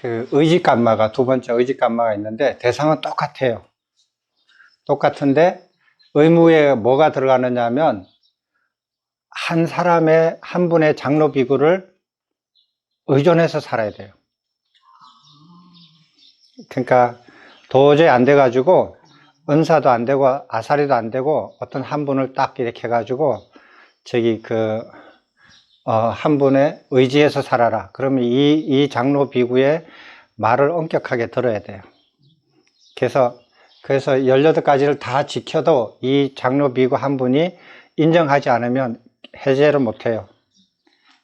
그 의직감마가 두 번째 의직감마가 있는데 대상은 똑같아요. 똑같은데 의무에 뭐가 들어가느냐 하면 한 사람의 한 분의 장로비구를 의존해서 살아야 돼요. 그러니까 도저히 안 돼가지고 은사도 안 되고 아사리도 안 되고 어떤 한 분을 딱 이렇게 해가지고 저기 한 분의 의지에서 살아라. 그러면 이 장로 비구의 말을 엄격하게 들어야 돼요. 그래서 18가지를 다 지켜도 이 장로 비구 한 분이 인정하지 않으면 해제를 못 해요.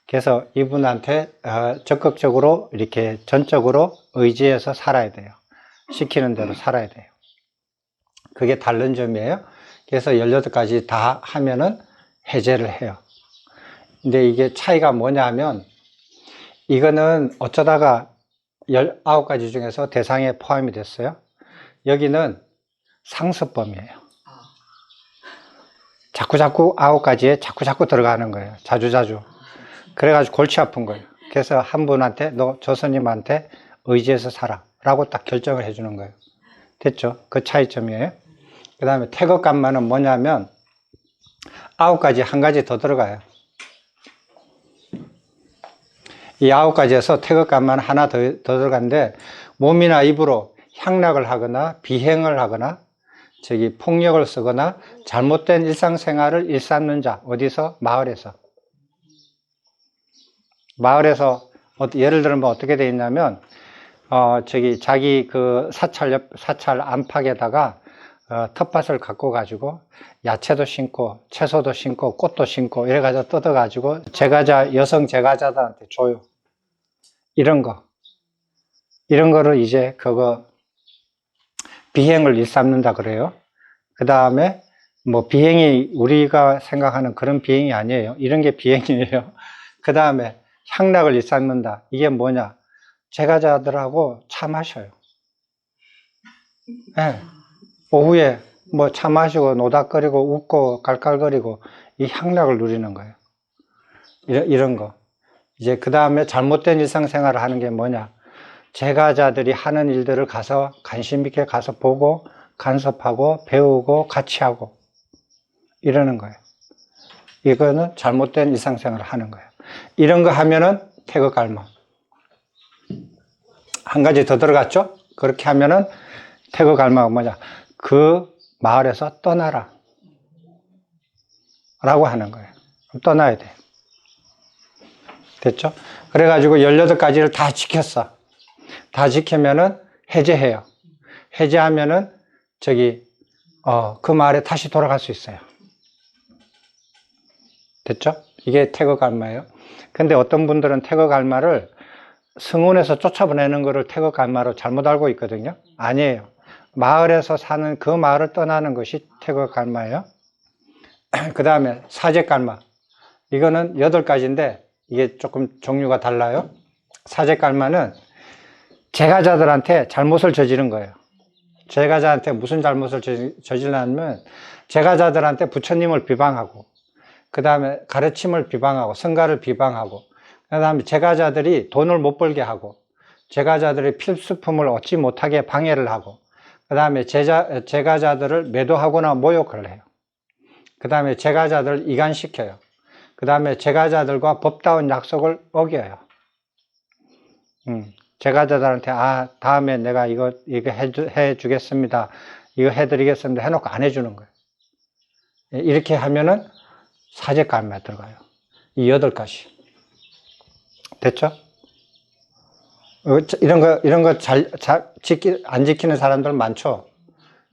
그래서 이분한테 적극적으로 이렇게 전적으로 의지해서 살아야 돼요. 시키는 대로 살아야 돼요. 그게 다른 점이에요. 그래서 18가지 다 하면은 해제를 해요. 근데 이게 차이가 뭐냐 하면 이거는 어쩌다가 19가지 중에서 대상에 포함이 됐어요. 여기는 상습범이에요. 자꾸 9가지에 자꾸 들어가는 거예요. 자주. 그래가지고 골치 아픈 거예요. 그래서 한 분한테 너 저 스님한테 의지해서 살아 라고 딱 결정을 해주는 거예요. 됐죠? 그 차이점이에요. 그 다음에 태거감마는 뭐냐면 9가지 한 가지 더 들어가요. 이 9가지에서 태거감마는 하나 더 들어가는데 몸이나 입으로 향락을 하거나 비행을 하거나 폭력을 쓰거나 잘못된 일상생활을 일삼는 자. 어디서? 마을에서 예를 들면 어떻게 되어 있냐면 자기 그 사찰 안팎에다가 텃밭을 갖고 가지고 야채도 심고 채소도 심고 꽃도 심고 이래가지고 뜯어가지고 여성 제가자들한테 줘요. 이런 거를 이제 비행을 일삼는다 그래요. 그 다음에 뭐 비행이 우리가 생각하는 그런 비행이 아니에요. 이런 게 비행이에요. 그 다음에 향락을 일삼는다. 이게 뭐냐? 제가자들하고 차 마셔요. 네. 오후에 뭐 차 마시고 노닥거리고 웃고 깔깔거리고 이 향락을 누리는 거예요. 이런 거. 이제 그 다음에 잘못된 일상생활을 하는 게 뭐냐? 제가자들이 하는 일들을 가서 관심 있게 가서 보고 간섭하고 배우고 같이 하고 이러는 거예요. 이거는 잘못된 일상생활을 하는 거예요. 이런 거 하면은 태거갈마. 한 가지 더 들어갔죠? 그렇게 하면은 태거갈마가 뭐냐? 그 마을에서 떠나라 라고 하는 거예요. 떠나야 돼. 됐죠? 그래가지고 18가지를 다 지켰어. 다 지키면은 해제해요. 해제하면은 그 마을에 다시 돌아갈 수 있어요. 됐죠? 이게 태거갈마예요. 근데 어떤 분들은 태거갈마를 성운에서 쫓아보내는 거를 태거갈마로 잘못 알고 있거든요. 아니에요. 마을에서 사는 그 마을을 떠나는 것이 태거갈마예요. 그 다음에 사제갈마. 이거는 8가지인데 이게 조금 종류가 달라요. 사제갈마는 제가자들한테 잘못을 저지른 거예요. 제가자한테 무슨 잘못을 저질렀냐면 제가자들한테 부처님을 비방하고 그 다음에 가르침을 비방하고 성가를 비방하고 그 다음에 제가자들이 돈을 못 벌게 하고 제가자들이 필수품을 얻지 못하게 방해를 하고 그 다음에 제가자들을 매도하거나 모욕을 해요. 그 다음에 제가자들을 이간시켜요. 그 다음에 제가자들과 법다운 약속을 어겨요. 제가자들한테 다음에 내가 이거 해주겠습니다. 이거 해드리겠습니다. 해놓고 안 해주는 거예요. 이렇게 하면은 사제갈마에 들어가요. 이 8가지. 됐죠? 이런 거 안 지키는 사람들 많죠?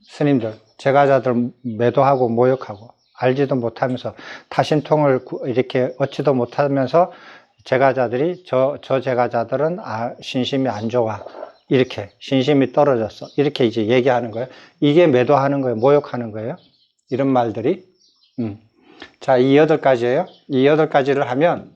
스님들. 제가자들 매도하고 모욕하고 알지도 못하면서 타신통을 이렇게 얻지도 못하면서 제가자들이 저 제가자들은 신심이 안 좋아. 이렇게 신심이 떨어졌어. 이렇게 이제 얘기하는 거예요. 이게 매도하는 거예요. 모욕하는 거예요. 이런 말들이. 자, 이 8가지예요. 이 8가지를 하면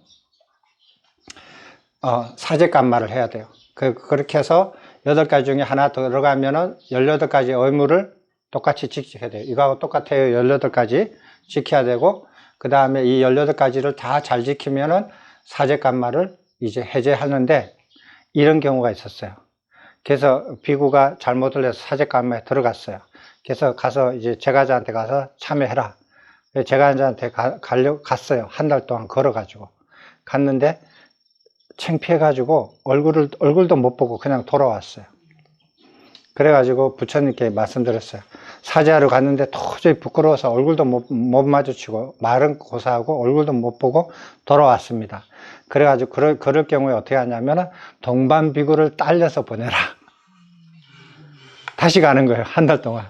사제감마를 해야 돼요. 그렇게 해서 8가지 중에 하나 더 들어가면은 18가지 의무를 똑같이 지켜야 돼요. 이거하고 똑같아요. 18가지 지켜야 되고 그 다음에 이 18가지를 다 잘 지키면은 사제감마를 이제 해제하는데 이런 경우가 있었어요. 그래서 비구가 잘못을 해서 사제감에 들어갔어요. 그래서 가서 이제 제가자한테 가서 참여해라. 제가자한테 갔어요. 한 달 동안 걸어가지고. 갔는데 창피해가지고 얼굴도 못 보고 그냥 돌아왔어요. 그래가지고 부처님께 말씀드렸어요. 사제하러 갔는데 도저히 부끄러워서 얼굴도 못 마주치고 말은 고사하고 얼굴도 못 보고 돌아왔습니다. 그래가지고 그럴 경우에 어떻게 하냐면 동반비구를 딸려서 보내라. 다시 가는 거예요. 한 달 동안.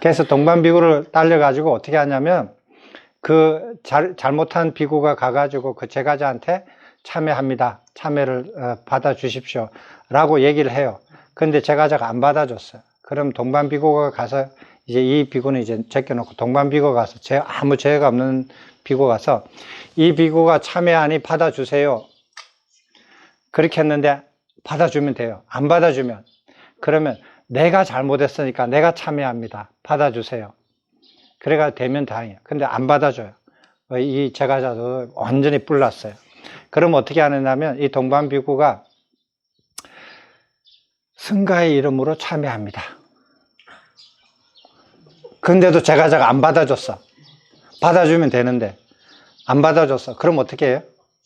그래서 동반비구를 딸려가지고 어떻게 하냐면 그 잘못한 비구가 가가지고 그 제가자한테 참여합니다. 참여를 받아주십시오. 라고 얘기를 해요. 근데 제가자가 안 받아줬어요. 그럼 동반비구가 가서 이제 이 비구는 이제 제껴놓고 동반비구가 가서 아무 죄가 없는 비구가 가서 이 비구가 참여하니 받아주세요. 그렇게 했는데 받아주면 돼요. 안 받아주면 그러면 내가 잘못했으니까 내가 참여합니다. 받아주세요. 그래가 되면 다행이에요. 근데 안 받아줘요. 이 제가자도 완전히 뿔났어요. 그럼 어떻게 하느냐면 이 동반비구가 승가의 이름으로 참여합니다. 근데도 제가자가 안 받아줬어. 받아주면 되는데 안 받아줬어. 그럼 어떻게 해요?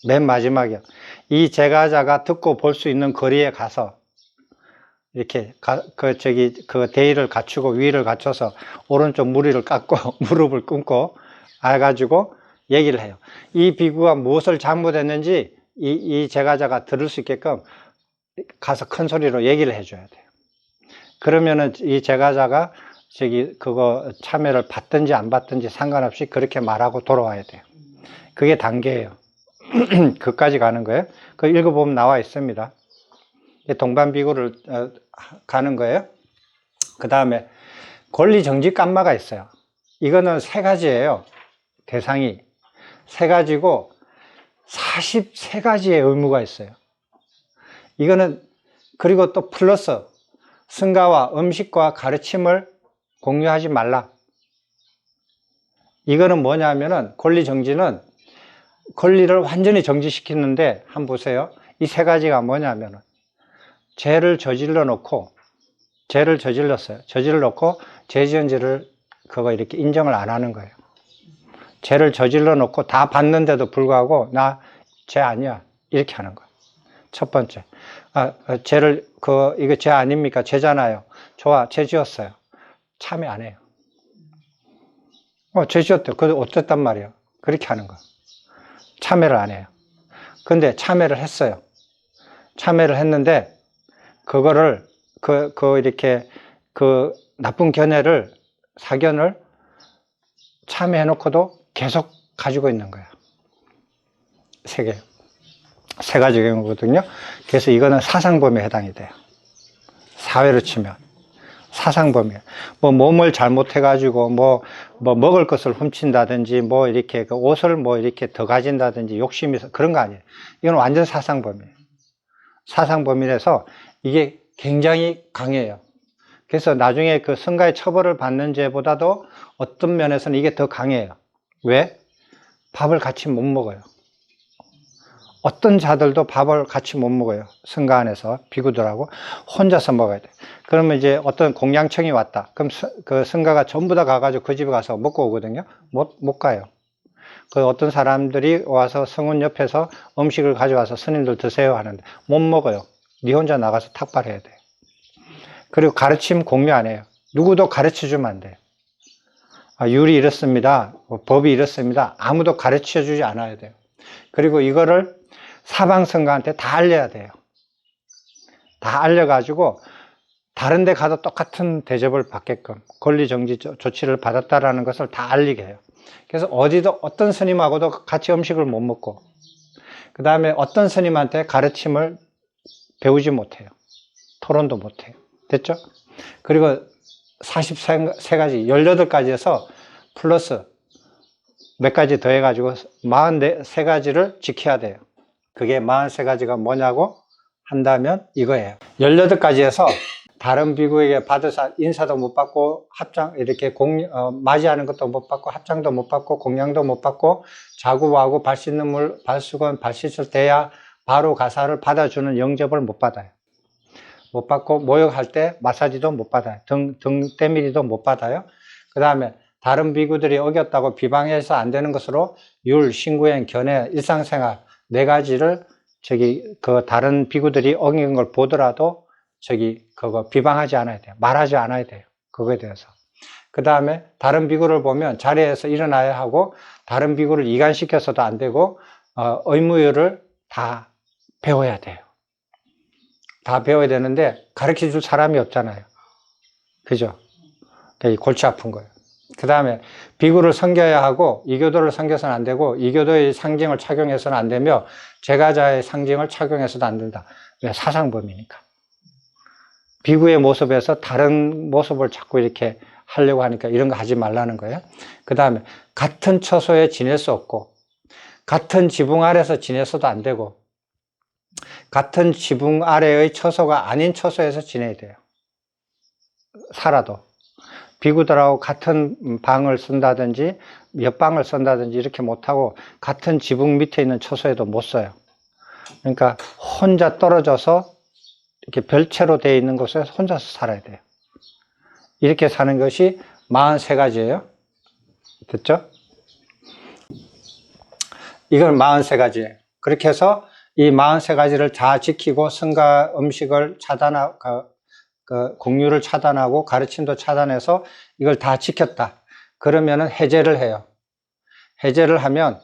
맨 마지막이요. 이 제가자가 듣고 볼 수 있는 거리에 가서 이렇게 그 대의를 갖추고 위를 갖춰서 오른쪽 무리를 깎고 무릎을 꿇고 해가지고 얘기를 해요. 이 비구가 무엇을 잘못했는지 이 제가자가 들을 수 있게끔 가서 큰 소리로 얘기를 해줘야 돼요. 그러면은 이 제가자가 그거 참여를 받든지 안 받든지 상관없이 그렇게 말하고 돌아와야 돼요. 그게 단계예요. 그까지 가는 거예요. 그 읽어보면 나와 있습니다. 동반비구를 가는 거예요. 그 다음에 권리정지 깜마가 있어요. 이거는 3가지예요. 대상이 3가지고 43가지의 의무가 있어요. 이거는 그리고 또 플러스 승가와 음식과 가르침을 공유하지 말라. 이거는 뭐냐면은 권리정지는 권리를 완전히 정지시키는데 한번 보세요. 이 3가지가 뭐냐면은 죄를 저질렀어요. 저질러 놓고 죄 지은 죄를 그거 이렇게 인정을 안 하는 거예요. 죄를 저질러 놓고 다 봤는데도 불구하고 나 죄 아니야 이렇게 하는 거예요. 첫 번째, 죄를 이거 죄 아닙니까? 죄잖아요. 좋아, 죄 지었어요. 참여 안 해요. 죄 지었대. 그래도 어쨌단 말이에요. 그렇게 하는 거. 참여를 안 해요. 근데 참여를 했어요. 참여를 했는데 그거를 이렇게 나쁜 사견을 참여해 놓고도 계속 가지고 있는 거예요. 3가지 경우거든요. 그래서 이거는 사상범위에 해당이 돼요. 사회로 치면 사상범위에 몸을 잘못해가지고 먹을 것을 훔친다든지 이렇게 그 옷을 이렇게 더 가진다든지 욕심이 그런 거 아니에요. 이건 완전 사상범위예요. 사상범위라서 이게 굉장히 강해요. 그래서 나중에 그 승가의 처벌을 받는 죄보다도 어떤 면에서는 이게 더 강해요. 왜? 밥을 같이 못 먹어요. 어떤 자들도 밥을 같이 못 먹어요. 승가 안에서 비구들하고 혼자서 먹어야 돼. 그러면 이제 어떤 공양청이 왔다. 그럼 그 승가가 전부 다 가가지고 그 집에 가서 먹고 오거든요. 못 가요. 그 어떤 사람들이 와서 성은 옆에서 음식을 가져와서 스님들 드세요 하는데 못 먹어요. 네 혼자 나가서 탁발해야 돼요. 그리고 가르침 공유 안 해요. 누구도 가르쳐 주면 안 돼요. 율이 이렇습니다. 법이 이렇습니다. 아무도 가르쳐 주지 않아야 돼요. 그리고 이거를 사방성가한테 다 알려야 돼요. 다 알려가지고 다른 데 가도 똑같은 대접을 받게끔 권리정지 조치를 받았다라는 것을 다 알리게 해요. 그래서 어디도 어떤 스님하고도 같이 음식을 못 먹고 그 다음에 어떤 스님한테 가르침을 배우지 못해요. 토론도 못해요. 됐죠? 그리고 43가지, 18가지에서 플러스 몇 가지 더 해가지고 43가지를 지켜야 돼요. 그게 43가지가 뭐냐고 한다면 이거예요. 18가지에서 다른 비구에게 받아서 인사도 못 받고 이렇게 맞이하는 것도 못 받고 합장도 못 받고 공양도 못 받고 자구하고 발 씻는 물, 발수건, 발 씻을 대야 바로 가사를 받아주는 영접을 못 받아요. 못 받고 모욕할 때 마사지도 못 받아요. 등 때밀이도 못 받아요. 그 다음에 다른 비구들이 어겼다고 비방해서 안 되는 것으로 율, 신구행, 견해, 일상생활 네 가지를 그 다른 비구들이 어긴 걸 보더라도 그거 비방하지 않아야 돼요. 말하지 않아야 돼요. 그거에 대해서. 그 다음에 다른 비구를 보면 자리에서 일어나야 하고, 다른 비구를 이간시켜서도 안 되고, 의무율을 다 배워야 돼요. 다 배워야 되는데 가르쳐 줄 사람이 없잖아요. 그죠? 골치 아픈 거예요. 그 다음에 비구를 섬겨야 하고, 이교도를 섬겨서는 안 되고, 이교도의 상징을 착용해서는 안 되며, 제가자의 상징을 착용해서도 안 된다. 왜? 사상범위니까. 비구의 모습에서 다른 모습을 자꾸 이렇게 하려고 하니까 이런 거 하지 말라는 거예요. 그 다음에 같은 처소에 지낼 수 없고, 같은 지붕 아래서 지내서도 안 되고, 같은 지붕 아래의 처소가 아닌 처소에서 지내야 돼요. 살아도. 비구들하고 같은 방을 쓴다든지 옆방을 쓴다든지 이렇게 못하고, 같은 지붕 밑에 있는 처소에도 못 써요. 그러니까 혼자 떨어져서 이렇게 별채로 되어 있는 곳에 혼자서 살아야 돼요. 이렇게 사는 것이 43가지예요. 됐죠? 이건 43가지예요. 그렇게 해서 이 43가지를 다 지키고, 성가 음식을 차단하고, 공유를 차단하고, 가르침도 차단해서 이걸 다 지켰다. 그러면은 해제를 해요. 해제를 하면,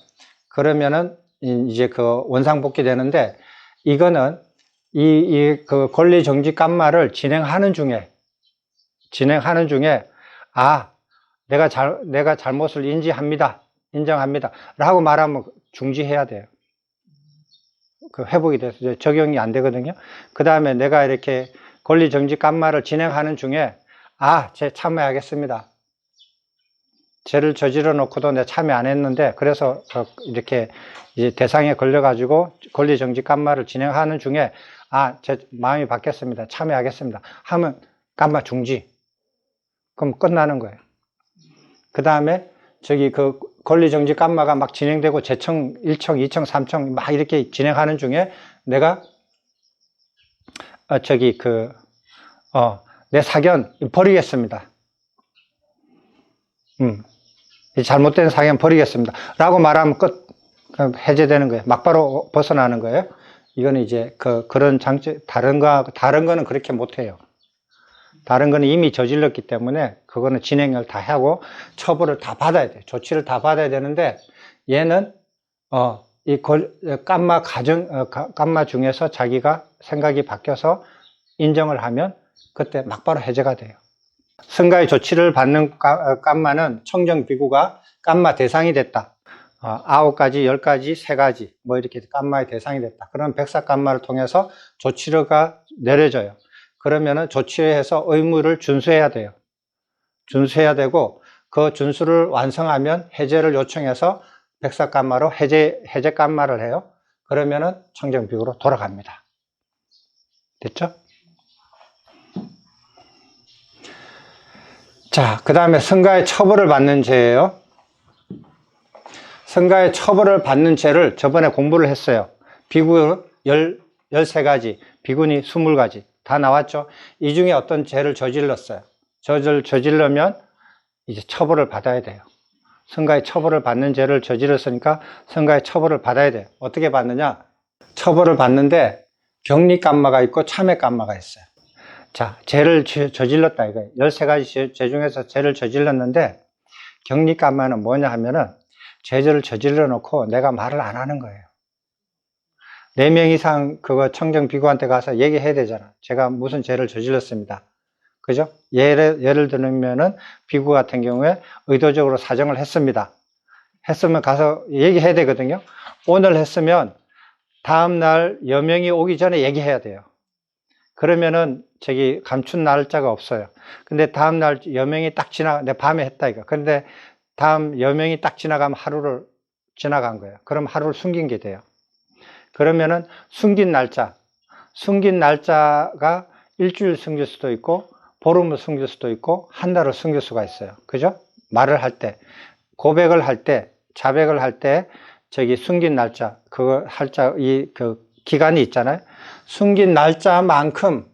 그러면은 이제 그 원상복귀 되는데, 이거는 그 권리정지 깜마를 진행하는 중에, 내가 잘못을 인정합니다. 라고 말하면 중지해야 돼요. 그 회복이 돼서 이제 적용이 안 되거든요. 그 다음에 내가 이렇게 권리정지 깜마를 진행하는 중에, 제 참여하겠습니다. 죄를 저질러 놓고도 내가 참여 안 했는데, 그래서 이렇게 이제 대상에 걸려가지고 권리정지 깜마를 진행하는 중에, 제 마음이 바뀌었습니다. 참여하겠습니다. 하면 깜마 중지. 그럼 끝나는 거예요. 그 다음에 그 권리정지 깜마가 막 진행되고, 재청 1청, 2청, 3청 막 이렇게 진행하는 중에 내가 내 사견 버리겠습니다. 잘못된 사견 버리겠습니다. 라고 말하면 끝. 해제되는 거예요. 막바로 벗어나는 거예요. 이거는 이제 그런 다른 거는 그렇게 못해요. 다른 거는 이미 저질렀기 때문에 그거는 진행을 다 하고 처벌을 다 받아야 돼요. 조치를 다 받아야 되는데, 얘는 이 깜마 중에서 자기가 생각이 바뀌어서 인정을 하면 그때 막바로 해제가 돼요. 성가의 조치를 받는 깜마는 청정비구가 깜마 대상이 됐다. 9가지, 10가지, 3가지 뭐 이렇게 깜마의 대상이 됐다. 그럼 백사깜마를 통해서 조치가 내려져요. 그러면은 조치해서 의무를 준수해야 돼요. 준수해야 되고, 그 준수를 완성하면 해제를 요청해서 백사깜마로 해제깜마를 해요. 그러면은 청정비구로 돌아갑니다. 됐죠? 자, 그 다음에 성가의 처벌을 받는 죄예요. 성가의 처벌을 받는 죄를 저번에 공부를 했어요. 비구 13가지, 비구니 20가지 다 나왔죠. 이 중에 어떤 죄를 저질렀어요. 저질러면 이제 처벌을 받아야 돼요. 성가의 처벌을 받는 죄를 저질렀으니까 성가의 처벌을 받아야 돼요. 어떻게 받느냐? 처벌을 받는데 격리깜마가 있고 참회깜마가 있어요. 자, 죄를 저질렀다 이거예요. 13가지 죄 중에서 죄를 저질렀는데, 격리깜마는 뭐냐 하면은 죄를 저질러 놓고 내가 말을 안 하는 거예요. 4명 이상 그거 청정비구한테 가서 얘기해야 되잖아. 제가 무슨 죄를 저질렀습니다. 그죠? 예를 들면은 비구 같은 경우에 의도적으로 사정을 했습니다. 했으면 가서 얘기해야 되거든요. 오늘 했으면 다음날 여명이 오기 전에 얘기해야 돼요. 그러면은 감춘 날짜가 없어요. 근데 다음날 여명이 딱 내 밤에 했다 이거. 근데 다음 여명이 딱 지나가면 하루를 지나간 거예요. 그럼 하루를 숨긴 게 돼요. 그러면은 숨긴 날짜가 일주일 숨길 수도 있고, 보름을 숨길 수도 있고, 한 달을 숨길 수가 있어요. 그죠? 말을 할 때, 고백을 할 때, 자백을 할 때, 숨긴 날짜, 기간이 있잖아요. 숨긴 날짜만큼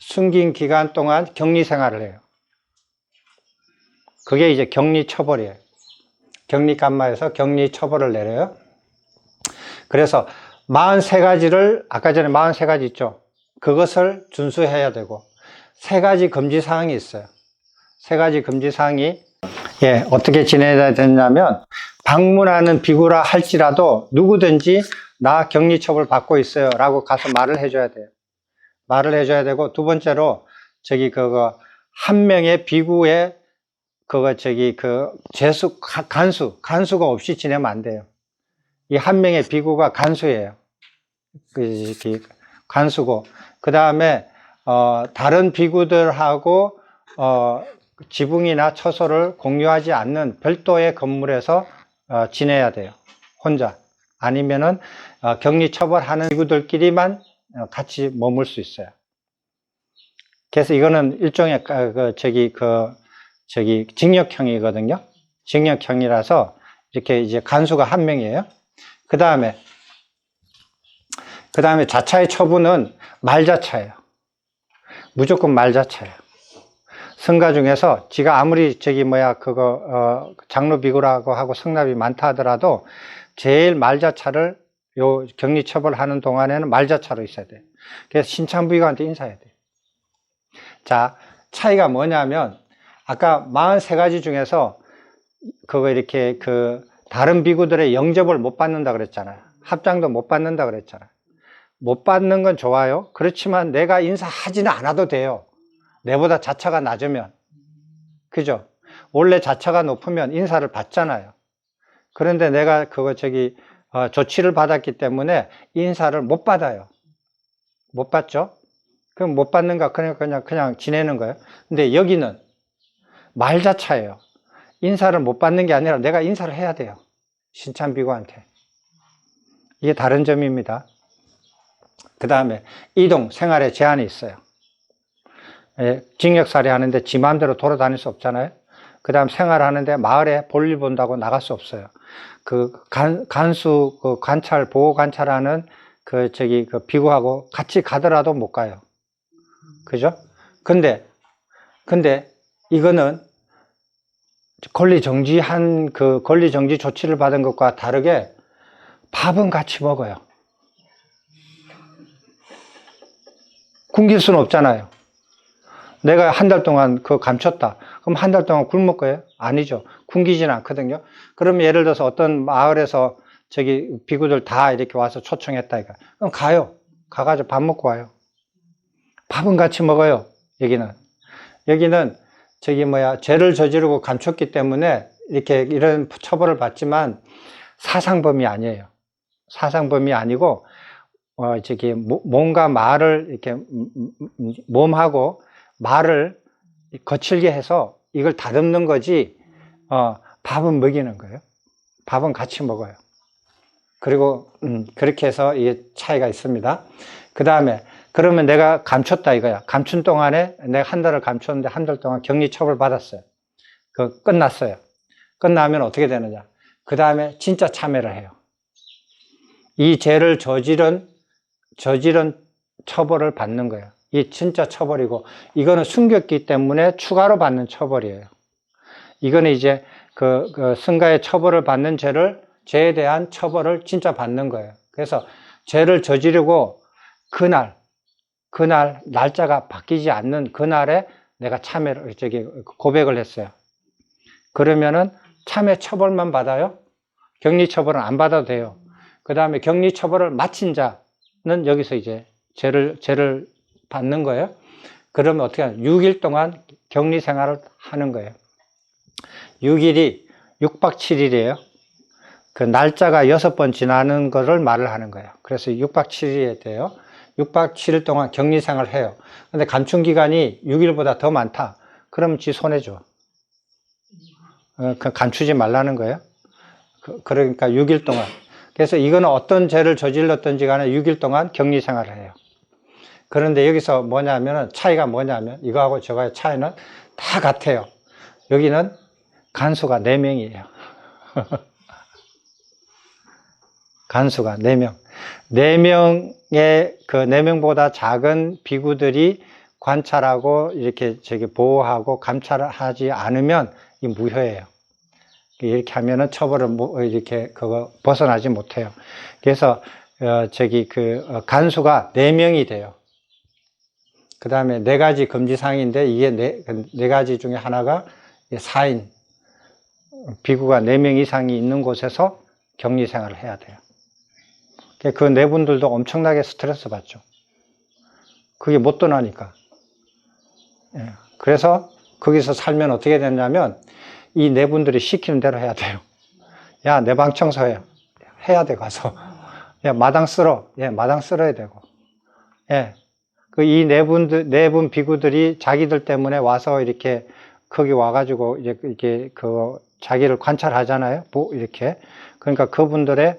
숨긴 기간 동안 격리 생활을 해요. 그게 이제 격리 처벌이에요. 격리 감마에서 격리 처벌을 내려요. 그래서 43가지를, 아까 전에 43가지 있죠. 그것을 준수해야 되고, 3가지 금지사항이 있어요. 3가지 금지사항이, 예, 어떻게 지내야 되냐면, 방문하는 비구라 할지라도 누구든지 나 격리 처벌 받고 있어요 라고 가서 말을 해줘야 돼요. 말을 해줘야 되고, 두 번째로, 한 명의 비구의, 간수가 없이 지내면 안 돼요. 이 한 명의 비구가 간수예요. 간수고, 그 다음에, 다른 비구들하고, 지붕이나 처소를 공유하지 않는 별도의 건물에서 지내야 돼요. 혼자. 아니면은, 격리 처벌하는 비구들끼리만 같이 머물 수 있어요. 그래서 이거는 일종의, 징역형이거든요. 징역형이라서, 이렇게 이제 간수가 한 명이에요. 그 다음에 자차의 처분은 말자차예요. 무조건 말자차예요. 성가 중에서 지가 아무리 장로 비구라고 하고 성납이 많다 하더라도 제일 말자차를 요 격리 처벌하는 동안에는 말자차로 있어야 돼요. 그래서 신참부의관한테 인사해야 돼요. 자, 차이가 뭐냐면 아까 43가지 중에서 이렇게 다른 비구들의 영접을 못 받는다 그랬잖아요. 합장도 못 받는다 그랬잖아요. 못 받는 건 좋아요. 그렇지만 내가 인사하지는 않아도 돼요. 내보다 자차가 낮으면. 그죠? 원래 자차가 높으면 인사를 받잖아요. 그런데 내가 조치를 받았기 때문에 인사를 못 받아요. 못 받죠? 그럼 못 받는가? 그냥 지내는 거예요. 근데 여기는 말자차예요. 인사를 못 받는 게 아니라 내가 인사를 해야 돼요. 신참비구한테. 이게 다른 점입니다. 그 다음에 이동, 생활에 제한이 있어요. 징역살이 하는데 지 마음대로 돌아다닐 수 없잖아요. 그 다음 생활하는데 마을에 볼일 본다고 나갈 수 없어요. 간수, 관찰, 보호 관찰하는 비구하고 같이 가더라도 못 가요. 그죠? 근데 이거는 권리정지 조치를 받은 것과 다르게 밥은 같이 먹어요. 굶길 수는 없잖아요. 내가 한 달 동안 감췄다. 그럼 한 달 동안 굶을 거예요? 아니죠. 굶기진 않거든요. 그러면 예를 들어서 어떤 마을에서 비구들 다 이렇게 와서 초청했다. 그럼 가요. 가가지고 밥 먹고 와요. 밥은 같이 먹어요. 여기는 죄를 저지르고 감췄기 때문에 이런 처벌을 받지만 사상범이 아니에요. 사상범이 아니고, 뭔가 말을 이렇게, 몸하고 말을 거칠게 해서 이걸 다듬는 거지, 밥은 먹이는 거예요. 밥은 같이 먹어요. 그리고, 그렇게 해서 이게 차이가 있습니다. 그 다음에, 그러면 내가 감췄다 이거야. 감춘 동안에 내가 한 달을 감췄는데 한 달 동안 격리 처벌 받았어요. 끝났어요. 끝나면 어떻게 되느냐. 그 다음에 진짜 참여를 해요. 이 죄를 저지른 처벌을 받는 거예요. 이 진짜 처벌이고, 이거는 숨겼기 때문에 추가로 받는 처벌이에요. 이거는 이제 승가의 처벌을 받는 죄에 대한 처벌을 진짜 받는 거예요. 그래서 죄를 저지르고 그날 날짜가 바뀌지 않는 그날에 내가 고백을 했어요. 그러면은 참여 처벌만 받아요. 격리 처벌은 안 받아도 돼요. 그 다음에 격리 처벌을 마친 자는 여기서 이제 죄를 받는 거예요. 그러면 어떻게 하냐. 6일 동안 격리 생활을 하는 거예요. 6일이 6박 7일이에요. 그 날짜가 6번 지나는 거를 말을 하는 거예요. 그래서 6박 7일에 돼요. 6박 7일 동안 격리 생활을 해요. 근데 감춘 기간이 6일보다 더 많다. 그럼 지 손해줘. 감추지 말라는 거예요. 그러니까 6일 동안. 그래서 이거는 어떤 죄를 저질렀든지 간에 6일 동안 격리 생활을 해요. 그런데 여기서 차이가 뭐냐면, 이거하고 저거의 차이는 다 같아요. 여기는 간수가 4명이에요. 간수가 4명. 4명의 그 4명보다 작은 비구들이 관찰하고 이렇게 보호하고 감찰하지 않으면 이 무효예요. 이렇게 하면은 처벌을 이렇게 그거 벗어나지 못해요. 그래서 간수가 4명이 돼요. 그 다음에 4가지 금지사항인데 이게 4가지 중에 하나가 4인 비구가 4명 이상이 있는 곳에서 격리 생활을 해야 돼요. 그 네 분들도 엄청나게 스트레스 받죠. 그게 못 떠나니까. 그래서 거기서 살면 어떻게 되냐면 이 네 분들이 시키는 대로 해야 돼요. 야, 내 방 청소해. 해야 돼, 가서. 야, 마당 쓸어. 예, 마당 쓸어야 되고. 예. 이 네 분 비구들이 자기들 때문에 와서 이렇게 거기 와가지고 이렇게 자기를 관찰하잖아요. 이렇게. 그러니까 그분들의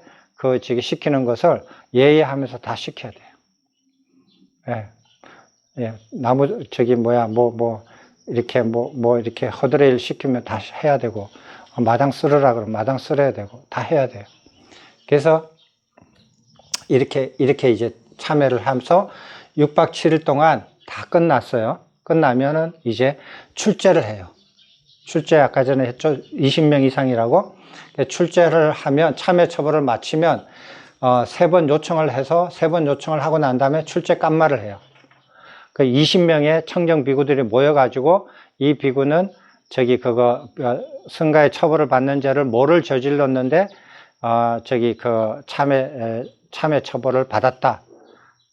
시키는 것을 예의하면서 다 시켜야 돼요. 예. 예. 이렇게 허드레일 시키면 다 해야 되고, 마당 쓸으라 그러면 마당 쓸어야 되고, 다 해야 돼요. 그래서 이렇게 이제 참여를 하면서 6박 7일 동안 다 끝났어요. 끝나면은 이제 출제를 해요. 출제 아까 전에 했죠. 20명 이상이라고. 출제를 하면 참여 처벌을 마치면 3번 요청을 해서 3번 요청을 하고 난 다음에 출제 깜말을 해요. 그 20명의 청정 비구들이 모여가지고 이 비구는 승가의 처벌을 받는 죄를 뭐를 저질렀는데 참회 처벌을 받았다.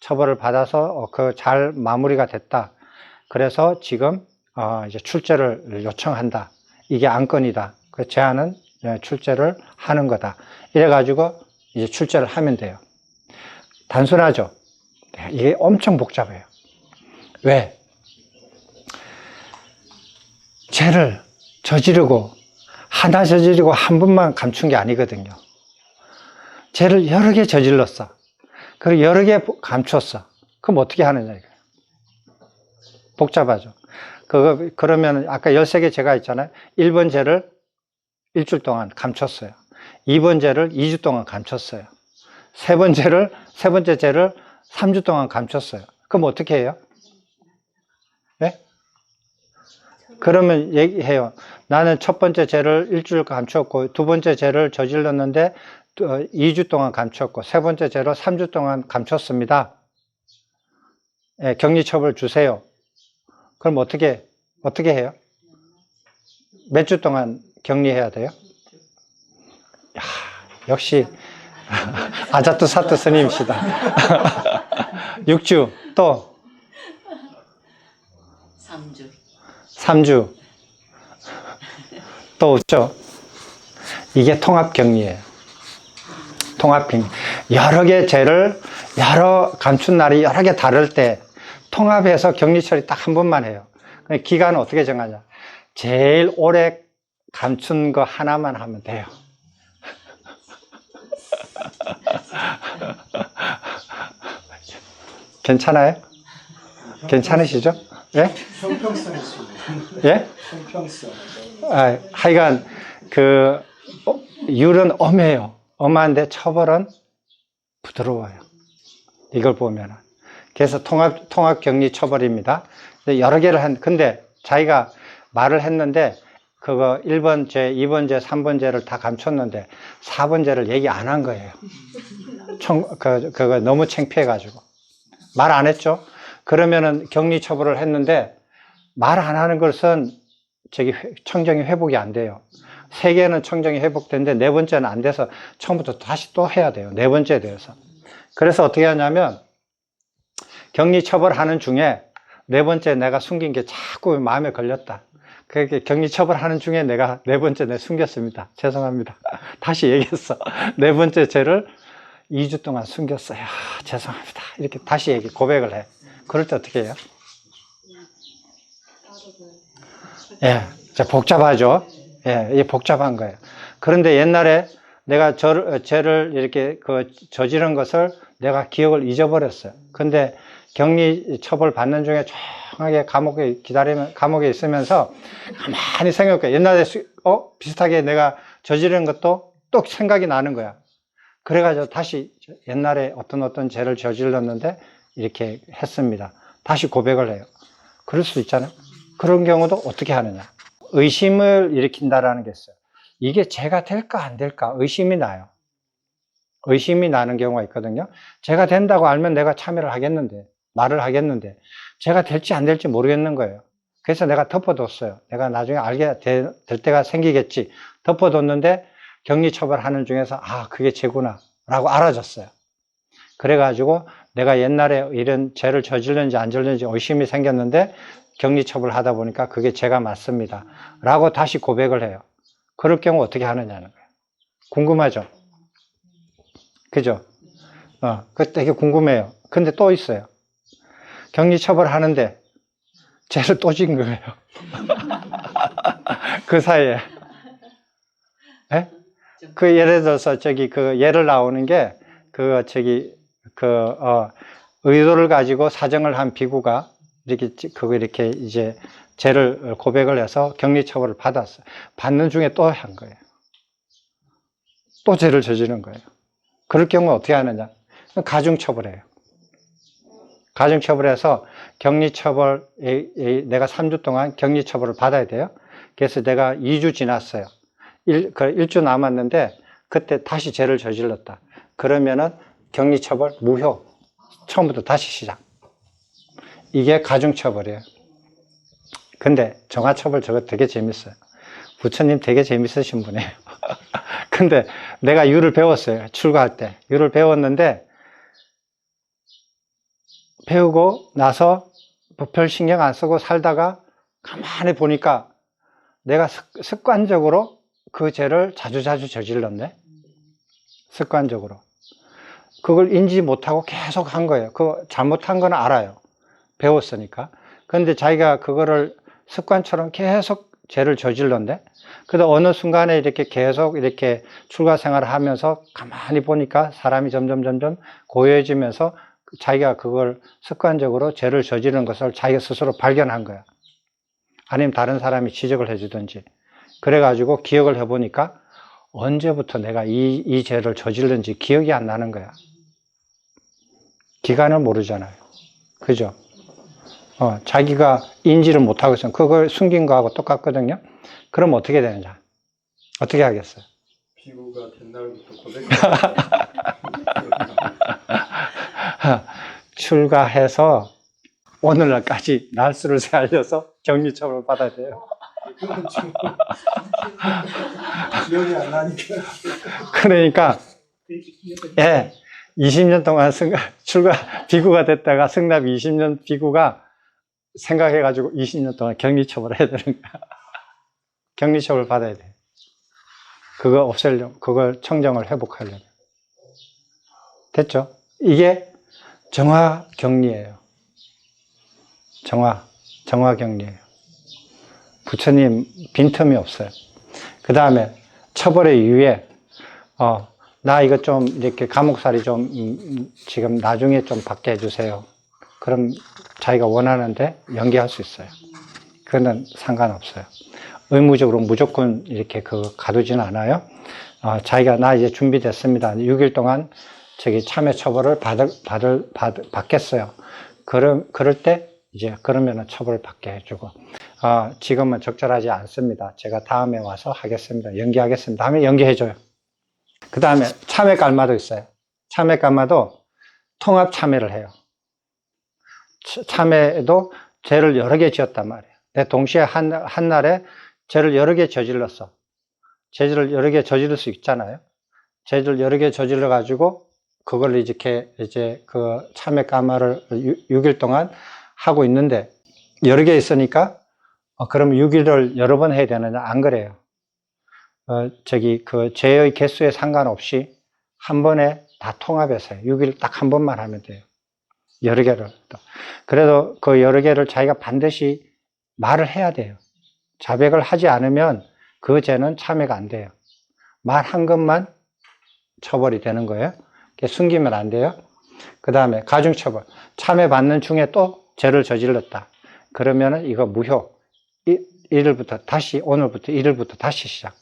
처벌을 받아서 잘 마무리가 됐다. 그래서 지금 이제 출제를 요청한다. 이게 안건이다. 그 제안은 출제를 하는 거다. 이래가지고 이제 출제를 하면 돼요. 단순하죠? 이게 엄청 복잡해요. 왜? 죄를 하나 저지르고 한 번만 감춘 게 아니거든요. 죄를 여러 개 저질렀어. 그리고 여러 개 감췄어. 그럼 어떻게 하느냐, 이거예요. 복잡하죠. 그러면 아까 13개 죄가 있잖아요. 1번 죄를 일주일 동안 감췄어요. 2번 죄를 2주 동안 감췄어요. 세 번째 죄를 3주 동안 감췄어요. 그럼 어떻게 해요? 네? 그러면 얘기해요. 나는 첫 번째 죄를 일주일 감췄고, 두 번째 죄를 저질렀는데 2주 동안 감췄고, 세 번째 죄로 3주 동안 감췄습니다. 예, 격리처벌 주세요. 그럼 어떻게 해요? 몇 주 동안 격리해야 돼요? 야, 역시 아자투 사투 스님이시다. 6주 또 3주 또 없죠. 이게 통합격리예요. 통합격리. 여러 개 죄를 감춘 날이 여러 개 다를 때 통합해서 격리 처리 딱 한 번만 해요. 기간은 어떻게 정하냐? 제일 오래 감춘 거 하나만 하면 돼요. 괜찮아요? 괜찮으시죠? 예? 형평성이 있어요. 예? 형평성. 하여간 율은 엄해요. 엄한데 처벌은 부드러워요. 이걸 보면은. 그래서 통합 격리 처벌입니다. 여러 개를 근데 자기가 말을 했는데 1번 죄, 2번 죄, 3번 죄를 다 감췄는데 4번 죄를 얘기 안 한 거예요. 그거 너무 창피해가지고. 말 안 했죠? 그러면은 격리 처벌을 했는데 말 안 하는 것은 청정이 회복이 안 돼요. 3개는 청정이 회복되는데 4번째는 안 돼서 처음부터 다시 또 해야 돼요. 4번째에 대해서. 그래서 어떻게 하냐면 격리 처벌하는 중에 4번째 내가 숨긴 게 자꾸 마음에 걸렸다. 그렇게 격리 처벌하는 중에 내가 4번째 숨겼습니다. 죄송합니다. 다시 얘기했어. 4번째 죄를 2주 동안 숨겼어요. 죄송합니다. 이렇게 다시 고백을 해. 그럴 때 어떻게 해요? 예, 복잡하죠? 예, 이게 복잡한 거예요. 그런데 옛날에 내가 죄를 이렇게 저지른 것을 내가 기억을 잊어버렸어요. 근데 격리 처벌 받는 중에 조용하게 감옥에 있으면서 가만히 생각해. 옛날에 비슷하게 내가 저지른 것도 또 생각이 나는 거야. 그래가지고 다시 옛날에 어떤 죄를 저질렀는데 이렇게 했습니다. 다시 고백을 해요. 그럴 수 있잖아요. 그런 경우도 어떻게 하느냐. 의심을 일으킨다라는 게 있어요. 이게 죄가 될까 안 될까 의심이 나요. 의심이 나는 경우가 있거든요. 죄가 된다고 알면 내가 참여를 하겠는데, 말을 하겠는데, 죄가 될지 안 될지 모르겠는 거예요. 그래서 내가 덮어뒀어요. 내가 나중에 알게 될 때가 생기겠지. 덮어뒀는데 격리 처벌하는 중에서 아, 그게 죄구나 라고 알아졌어요. 그래가지고 내가 옛날에 이런 죄를 저질렀는지 안 저질렀는지 의심이 생겼는데 격리 처벌하다 보니까 그게 죄가 맞습니다 라고 다시 고백을 해요. 그럴 경우 어떻게 하느냐는 거예요. 궁금하죠? 그죠? 그 되게 궁금해요. 근데 또 있어요. 격리 처벌하는데 죄를 또 진 거예요. 그 사이에. 네? 그 예를 들어서 그 예를 나오는 게 의도를 가지고 사정을 한 비구가 이렇게 이제 죄를 고백을 해서 격리 처벌을 받았어요. 받는 중에 또 한 거예요. 또 죄를 저지른 거예요. 그럴 경우 어떻게 하느냐? 가중처벌해요. 가중처벌해서 격리처벌, 내가 3주 동안 격리처벌을 받아야 돼요. 그래서 내가 2주 지났어요. 1주 남았는데, 그때 다시 죄를 저질렀다. 그러면은 격리처벌 무효. 처음부터 다시 시작. 이게 가중처벌이에요. 근데 정화처벌 저거 되게 재밌어요. 부처님 되게 재밌으신 분이에요. 근데 내가 유를 배웠어요. 출가할 때. 유를 배웠는데, 배우고 나서 별 신경 안 쓰고 살다가 가만히 보니까 내가 습관적으로 그 죄를 자주자주 저질렀네. 습관적으로. 그걸 인지 못하고 계속 한 거예요. 그거 잘못한 건 알아요. 배웠으니까. 그런데 자기가 그거를 습관처럼 계속 죄를 저질렀네. 그래도 어느 순간에 이렇게 계속 이렇게 출가 생활을 하면서 가만히 보니까 사람이 점점 고요해지면서 자기가 그걸 습관적으로 죄를 저지른 것을 자기가 스스로 발견한 거야. 아니면 다른 사람이 지적을 해주든지. 그래가지고 기억을 해보니까 언제부터 내가 이 죄를 저질른지 기억이 안 나는 거야. 기간을 모르잖아요. 그죠? 자기가 인지를 못하고 있으면 그걸 숨긴 거하고 똑같거든요. 그럼 어떻게 되느냐? 어떻게 하겠어요? 비구가 된 날부터 고백. 출가해서 오늘날까지 날수를 세알려서 격리처벌을 받아야 돼요. 그건 좀 기억이 안 나니까. 그러니까, 예, 20년 동안 비구가 됐다가 승납 20년 비구가 생각해가지고 20년 동안 격리처벌을 해야 되는 거야. 격리처벌을 받아야 돼. 그거 없애려고, 그걸 청정을 회복하려고. 됐죠? 이게 정화격리예요. 정화격리예요. 부처님 빈틈이 없어요. 그 다음에 처벌의 유예. 나 이거 좀 이렇게 감옥살이 좀 지금 나중에 좀 받게 해주세요. 그럼 자기가 원하는데 연기할 수 있어요. 그거는 상관없어요. 의무적으로 무조건 이렇게 가두지는 않아요. 자기가 나 이제 준비됐습니다. 6일 동안 참여 처벌을 받겠어요. 그럴 때 이제 그러면은 처벌을 받게 해주고, 지금은 적절하지 않습니다. 제가 다음에 와서 하겠습니다. 연기하겠습니다. 하면 연기해줘요. 그 다음에 참회 깔마도 있어요. 참회 깔마도 통합 참회를 해요. 참회도 죄를 여러 개 지었단 말이에요. 내 동시에 한 날에 죄를 여러 개 저질렀어. 죄를 여러 개 저지를 수 있잖아요. 죄를 여러 개 저질러 가지고 그걸 이제 그 참회 까마를 6일 동안 하고 있는데 여러 개 있으니까 그럼 6일을 여러 번 해야 되느냐? 안 그래요. 그 죄의 개수에 상관없이 한 번에 다 통합해서 해요. 6일 딱 한 번만 하면 돼요. 여러 개를. 그래도 그 여러 개를 자기가 반드시 말을 해야 돼요. 자백을 하지 않으면 그 죄는 참회가 안 돼요. 말 한 것만 처벌이 되는 거예요. 숨기면 안 돼요. 그 다음에 가중처벌. 참회 받는 중에 또 죄를 저질렀다. 그러면은 이거 무효. 오늘부터 1일부터 다시 시작.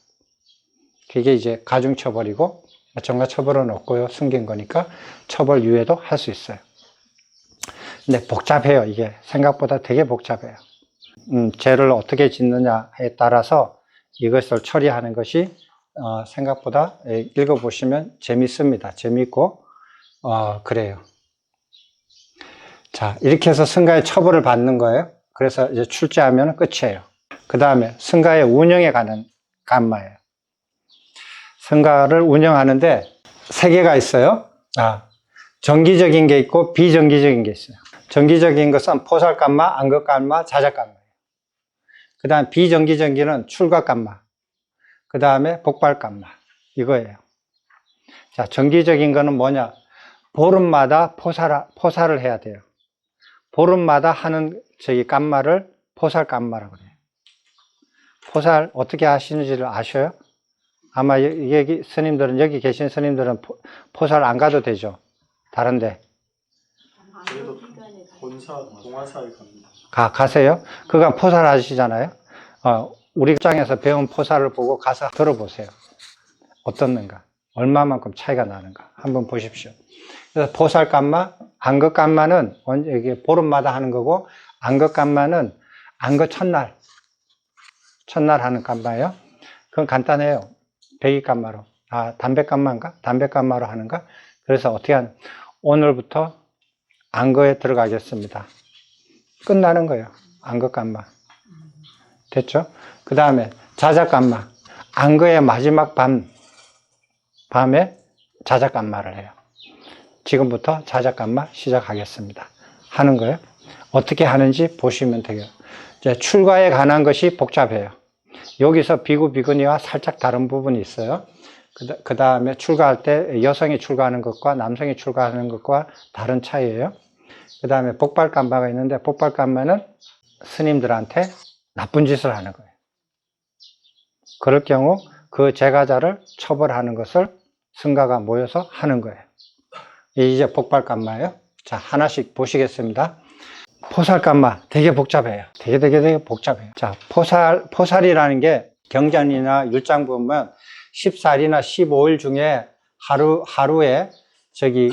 그게 이제 가중처벌이고, 정가 처벌은 없고요. 숨긴 거니까 처벌 유예도 할 수 있어요. 근데 복잡해요. 이게 생각보다 되게 복잡해요. 죄를 어떻게 짓느냐에 따라서 이것을 처리하는 것이 생각보다 읽어보시면 재밌습니다. 재밌고 그래요. 자, 이렇게 해서 승가의 처벌을 받는 거예요. 그래서 이제 출제하면 끝이에요. 그 다음에 승가의 운영에 관한 감마예요. 승가를 운영하는데 세 개가 있어요. 정기적인 게 있고 비정기적인 게 있어요. 정기적인 것은 포살감마, 안극감마, 자작감마예요. 그 다음 비정기적인은 출가감마, 그 다음에 복발감마, 이거예요. 자, 정기적인 거는 뭐냐? 보름마다 포살을 해야 돼요. 보름마다 하는 감마를 포살감마라고 그래요. 포살 어떻게 하시는지를 아셔요? 아마 여기 스님들은, 여기 계신 스님들은 포살 안 가도 되죠? 다른데. 그래도 본사, 동화사에 갑니다. 가세요? 그가 포살 하시잖아요? 우리 입장에서 배운 포살을 보고 가서 들어보세요. 어떻는가? 얼마만큼 차이가 나는가? 한번 보십시오. 그래서 포살감마, 안극감마는 이게 보름마다 하는 거고, 안극감마는 안극 첫날 하는 감마예요. 그건 간단해요. 배기감마로. 담배감마인가? 담배감마로 하는가? 그래서 어떻게 하는, 오늘부터 안거에 들어가겠습니다. 끝나는 거예요. 안거감마. 됐죠? 그 다음에 자작감마. 안거의 마지막 밤에 자작감마를 해요. 지금부터 자작감마 시작하겠습니다. 하는 거예요. 어떻게 하는지 보시면 돼요. 이제 출가에 관한 것이 복잡해요. 여기서 비구, 비구니와 살짝 다른 부분이 있어요. 그 다음에 출가할 때 여성이 출가하는 것과 남성이 출가하는 것과 다른 차이예요. 그 다음에 복발감마가 있는데, 복발감마는 스님들한테 나쁜 짓을 하는 거예요. 그럴 경우 그 제가자를 처벌하는 것을 승가가 모여서 하는 거예요. 이제 복발감마예요. 자, 하나씩 보시겠습니다. 포살감마 되게 복잡해요. 되게 복잡해요. 자, 포살이라는 게 경전이나 율장 보면 14일이나 15일 중에 하루에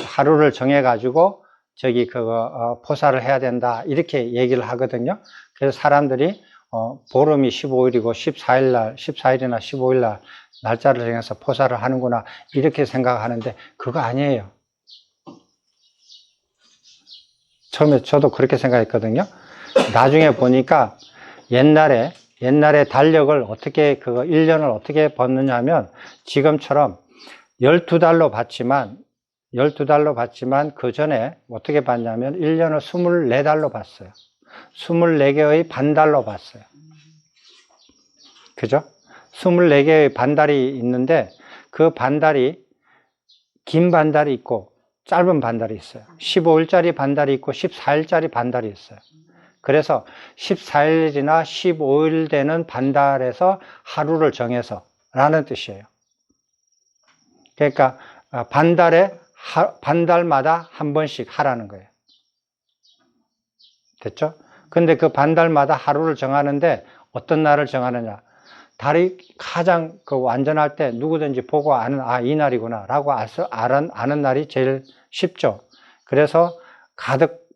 하루를 정해가지고 포살을 해야 된다, 이렇게 얘기를 하거든요. 그래서 사람들이 보름이 15일이고 14일이나 15일날 날짜를 정해서 포살을 하는구나, 이렇게 생각하는데 그거 아니에요. 처음에 저도 그렇게 생각했거든요. 나중에 보니까 옛날에 달력을 어떻게, 1년을 어떻게 받느냐 하면, 지금처럼 12달로 받지만 그 전에 어떻게 받냐면 1년을 24달로 받았어요. 24개의 반달로 받았어요. 그죠? 24개의 반달이 있는데, 그 반달이 긴 반달이 있고 짧은 반달이 있어요. 15일짜리 반달이 있고 14일짜리 반달이 있어요. 그래서 14일이나 15일 되는 반달에서 하루를 정해서 라는 뜻이에요. 그러니까 반달마다 한 번씩 하라는 거예요. 됐죠? 근데 그 반달마다 하루를 정하는데 어떤 날을 정하느냐? 달이 가장 완전할 때 누구든지 보고 아는, 이 날이구나 라고 아는 날이 제일 쉽죠. 그래서 가득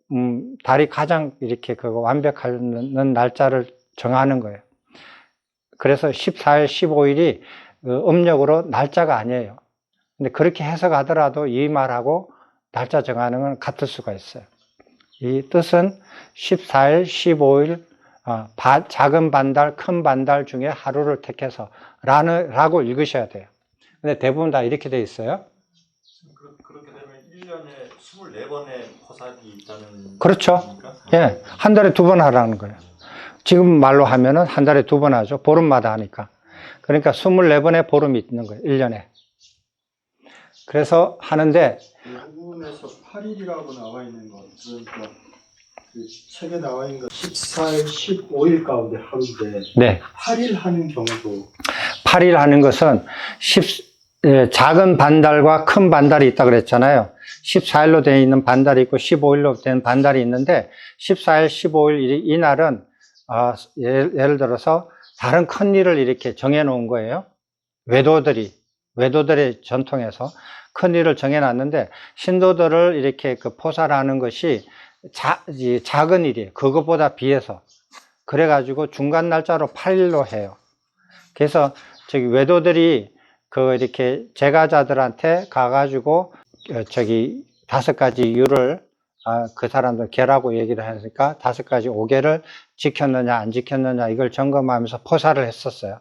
달이 가장 이렇게 완벽한 날짜를 정하는 거예요. 그래서 14일, 15일이 음력으로 날짜가 아니에요. 근데 그렇게 해석하더라도 이 말하고 날짜 정하는 건 같을 수가 있어요. 이 뜻은 14일, 15일, 작은 반달, 큰 반달 중에 하루를 택해서 라고 읽으셔야 돼요. 근데 대부분 다 이렇게 돼 있어요. 그렇게 되면 1년에 24번의 포살이 있다는. 그렇죠. 겁니까? 예, 한 달에 2번 하라는 거예요. 지금 말로 하면은 한 달에 2번 하죠. 보름마다 하니까. 그러니까 24번의 보름이 있는 거예요. 1년에. 그래서 하는데, 한국에서 8일이라고 나와 있는 것, 그러니까 그 책에 나와 있는 것 14일, 15일 가운데 하루인데, 네. 8일 하는 경우도 8일 하는 것은 작은 반달과 큰 반달이 있다 그랬잖아요. 14일로 되어 있는 반달이 있고 15일로 된 반달이 있는데, 14일, 15일 이 날은 예를 들어서 다른 큰 일을 이렇게 정해 놓은 거예요. 외도들이 외도들의 전통에서 큰 일을 정해놨는데, 신도들을 이렇게 그 포살하는 것이 작은 일이에요. 그것보다 비해서. 그래가지고 중간 날짜로 8일로 해요. 그래서 저기 외도들이 그 이렇게 제가자들한테 가가지고 저기 5가지 율을 그 사람들 계라고 얘기를 하니까 5가지 5계를 지켰느냐 안 지켰느냐 이걸 점검하면서 포살을 했었어요.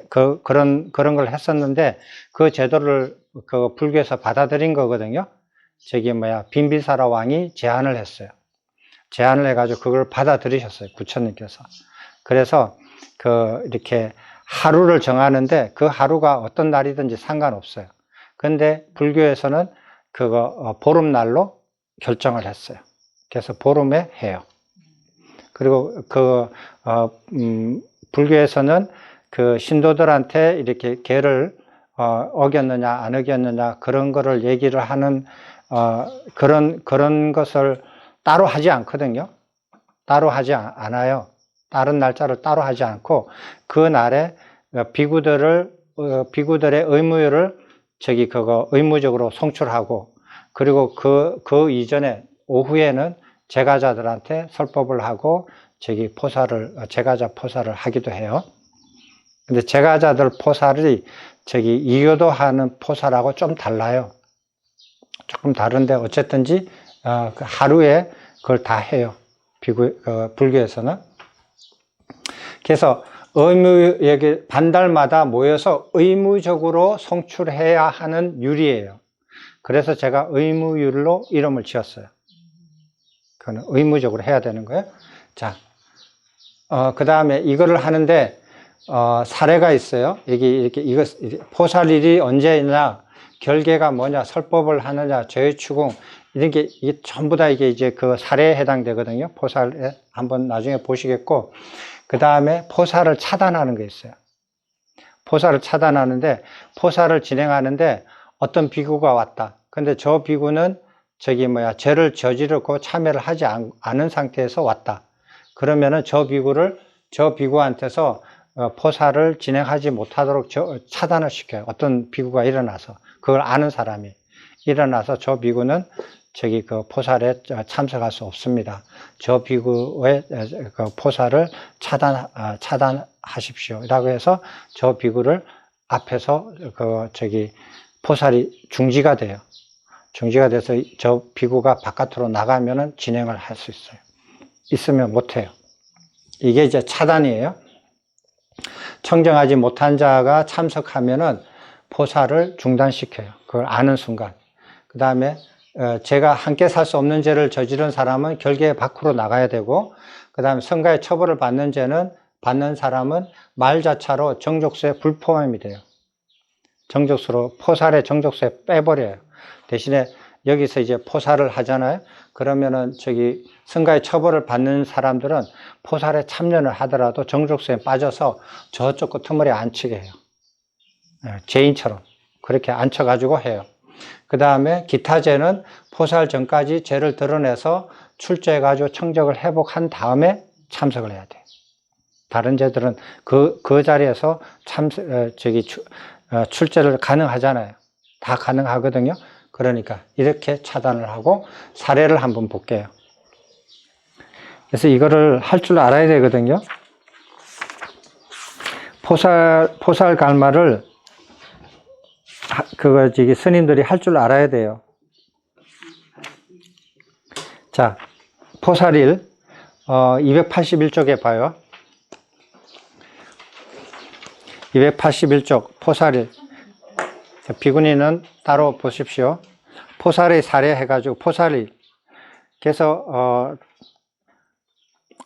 그런 걸 했었는데, 그 제도를 그 불교에서 받아들인 거거든요. 저기 빈비사라 왕이 제안을 했어요. 제안을 해가지고 그걸 받아들이셨어요, 부처님께서. 그래서 이렇게 하루를 정하는데, 그 하루가 어떤 날이든지 상관없어요. 근데 불교에서는 그거 보름날로 결정을 했어요. 그래서 보름에 해요. 그리고 불교에서는 그 신도들한테 이렇게 계를 어겼느냐 안 어겼느냐 그런 거를 얘기를 하는 그런 것을 따로 하지 않거든요. 따로 하지 않아요. 다른 날짜를 따로 하지 않고 그 날에 비구들의 의무를 의무적으로 송출하고, 그리고 그 이전에 오후에는 제가자들한테 설법을 하고 제가자 포살을 하기도 해요. 근데 제가자들 포살이 이교도하는 포살하고 좀 달라요. 조금 다른데 어쨌든지 하루에 그걸 다 해요. 불교에서는. 그래서 반달마다 모여서 의무적으로 송출해야 하는 율이에요. 그래서 제가 의무율로 이름을 지었어요. 그건 의무적으로 해야 되는 거예요. 자, 그 다음에 이거를 하는데 사례가 있어요. 이거 포살일이 언제냐, 결계가 뭐냐, 설법을 하느냐, 죄추궁 이게 전부 다 이제 그 사례에 해당되거든요. 포살에 한번 나중에 보시겠고, 그 다음에 포살을 차단하는 게 있어요. 포살을 차단하는데, 포살을 진행하는데 어떤 비구가 왔다. 근데 저 비구는 죄를 저지르고 참여를 하지 않은 상태에서 왔다. 그러면은 저 비구한테서 포살을 진행하지 못하도록 차단을 시켜요. 어떤 비구가 일어나서, 그걸 아는 사람이 일어나서 저 비구는 그 포살에 참석할 수 없습니다. 저 비구의 그 포살을 차단하십시오. 라고 해서 저 비구를 앞에서 포살이 중지가 돼요. 중지가 돼서 저 비구가 바깥으로 나가면은 진행을 할 수 있어요. 있으면 못해요. 이게 이제 차단이에요. 청정하지 못한 자가 참석하면은 포살을 중단시켜요. 그걸 아는 순간. 그 다음에 제가 함께 살 수 없는 죄를 저지른 사람은 결계 밖으로 나가야 되고, 그 다음에 성가의 처벌을 받는 사람은 말자차로 정족수에 불포함이 돼요. 정족수로 포살의 정족수에 빼버려요. 대신에 여기서 이제 포살을 하잖아요. 그러면은 성가의 처벌을 받는 사람들은 포살에 참여를 하더라도 정족수에 빠져서 저쪽 끄트머리에 앉히게 해요. 죄인처럼 그렇게 앉혀가지고 해요. 그 다음에 기타 죄는 포살 전까지 죄를 드러내서 출제해가지고 청적을 회복한 다음에 참석을 해야 돼요. 다른 죄들은 그 자리에서 출제를 가능하잖아요. 다 가능하거든요. 그러니까 이렇게 차단을 하고, 사례를 한번 볼게요. 그래서 이거를 할 줄 알아야 되거든요. 포살 갈마를 스님들이 할 줄 알아야 돼요. 자, 포살일 281쪽에 봐요. 281쪽 포살일. 비구니는 따로 보십시오. 포살의 사례 해가지고 포살일. 그래서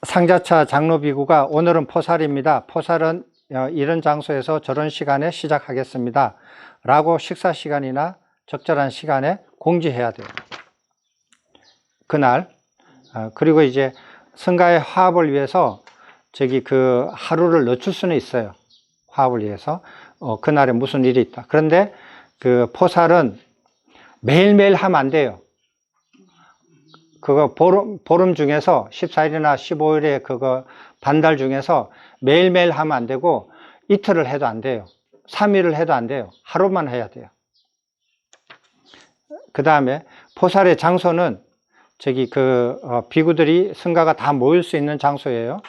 상자차 장로비구가 오늘은 포살입니다. 포살은 이런 장소에서 저런 시간에 시작하겠습니다. 라고 식사 시간이나 적절한 시간에 공지해야 돼요. 그날. 그리고 이제 성가의 화합을 위해서 하루를 늦출 수는 있어요. 화합을 위해서. 그날에 무슨 일이 있다. 그런데 그 포살은 매일매일 하면 안 돼요. 그거 보름 중에서 14일이나 15일에 반달 중에서 매일매일 하면 안 되고, 이틀을 해도 안 돼요. 3일을 해도 안 돼요. 하루만 해야 돼요. 그 다음에 포살의 장소는 비구들이 성가가 다 모일 수 있는 장소예요.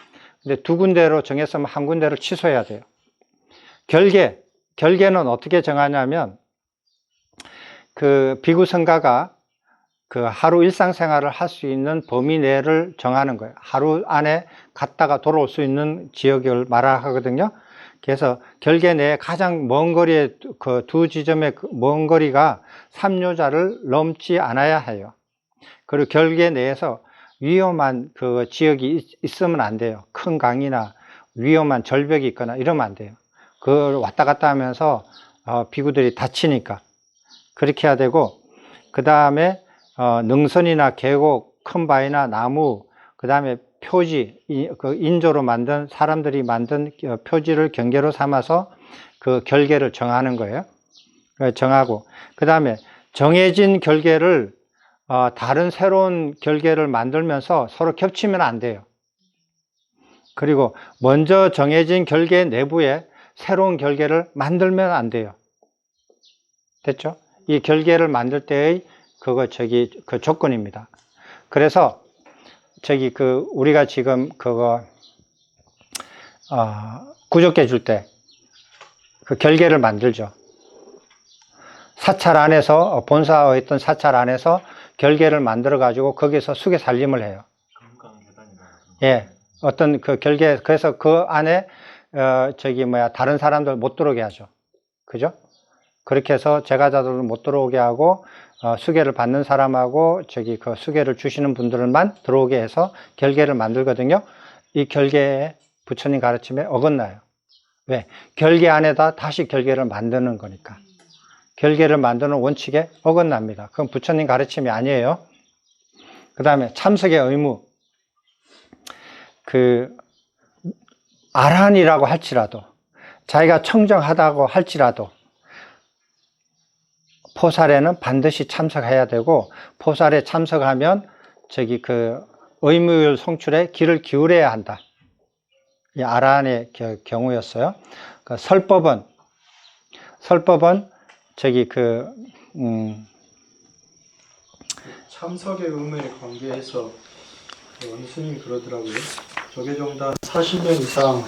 근데 두 군데로 정했으면 한 군데를 취소해야 돼요. 결계는 어떻게 정하냐면, 비구 성가가 하루 일상생활을 할 수 있는 범위 내를 정하는 거예요. 하루 안에 갔다가 돌아올 수 있는 지역을 말하거든요. 그래서 결계 내에 가장 먼 거리에 두 지점의 먼 거리가 3요자를 넘지 않아야 해요. 그리고 결계 내에서 위험한 지역이 있으면 안 돼요. 큰 강이나 위험한 절벽이 있거나 이러면 안 돼요. 그걸 왔다 갔다 하면서 비구들이 다치니까 그렇게 해야 되고, 그 다음에 능선이나 계곡, 큰 바위나 나무, 그 다음에 표지, 인조로 만든, 사람들이 만든 표지를 경계로 삼아서 그 결계를 정하는 거예요. 정하고, 그 다음에 정해진 결계를 다른 새로운 결계를 만들면서 서로 겹치면 안 돼요. 그리고 먼저 정해진 결계 내부에 새로운 결계를 만들면 안 돼요. 됐죠? 이 결계를 만들 때의 그 조건입니다. 그래서 우리가 지금 구족계 줄 때 그 결계를 만들죠. 사찰 안에서, 본사의 있던 사찰 안에서 결계를 만들어 가지고 거기서 수계 살림을 해요. 예. 어떤 결계, 그래서 그 안에 다른 사람들 못 들어오게 하죠. 그죠? 그렇게 해서 제가자들을 못 들어오게 하고, 수계를 받는 사람하고 수계를 주시는 분들만 들어오게 해서 결계를 만들거든요. 이 결계에 부처님 가르침에 어긋나요. 왜? 결계 안에다 다시 결계를 만드는 거니까. 결계를 만드는 원칙에 어긋납니다. 그건 부처님 가르침이 아니에요. 그 다음에 참석의 의무. 아란이라고 할지라도, 자기가 청정하다고 할지라도 포살에는 반드시 참석해야 되고, 포살에 참석하면 의무율 송출에 귀를 기울여야 한다. 이 아란의 경우였어요. 설법은 참석의 의무에 관계해서 어느 스님이 그러더라고요. 조계종단 40년 이상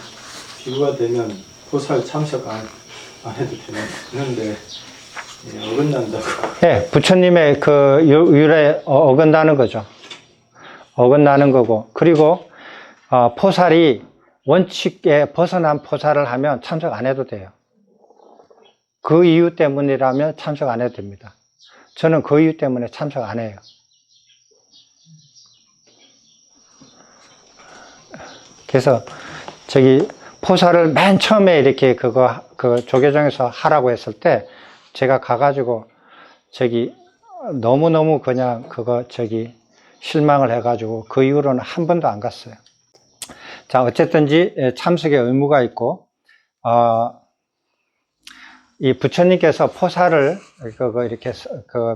비구가 되면 포살 참석 안 해도 되는데 어긋난다고. 네, 부처님의 율에 어긋나는 거죠. 어긋나는 거고, 그리고 포살이 원칙에 벗어난 포살을 하면 참석 안 해도 돼요. 그 이유 때문이라면 참석 안 해도 됩니다. 저는 그 이유 때문에 참석 안 해요. 그래서 포살을 맨 처음에 이렇게 조계종에서 하라고 했을 때 제가 가가지고 너무너무 그냥 실망을 해가지고 그 이후로는 한 번도 안 갔어요. 자, 어쨌든지 참석의 의무가 있고, 이 부처님께서 포살을 이렇게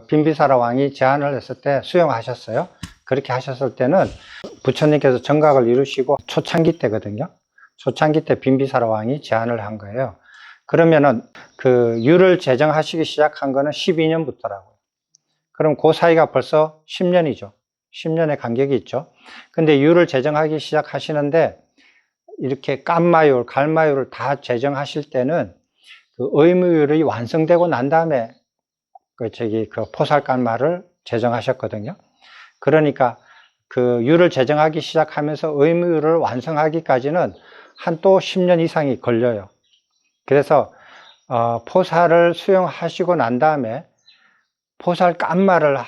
빈비사라 왕이 제안을 했을 때 수용하셨어요. 그렇게 하셨을 때는 부처님께서 정각을 이루시고 초창기 때거든요. 초창기 때 빈비사라 왕이 제안을 한 거예요. 그러면은 율을 제정하시기 시작한 거는 12년부터라고요. 그럼 그 사이가 벌써 10년이죠. 10년의 간격이 있죠. 근데 율을 제정하기 시작하시는데 이렇게 깐마율, 갈마율을 다 제정하실 때는 의무율이 완성되고 난 다음에 포살깐마를 제정하셨거든요. 그러니까 율을 제정하기 시작하면서 의무율을 완성하기까지는 한 또 10년 이상이 걸려요. 그래서 포살을 수용하시고 난 다음에 포살 깐마를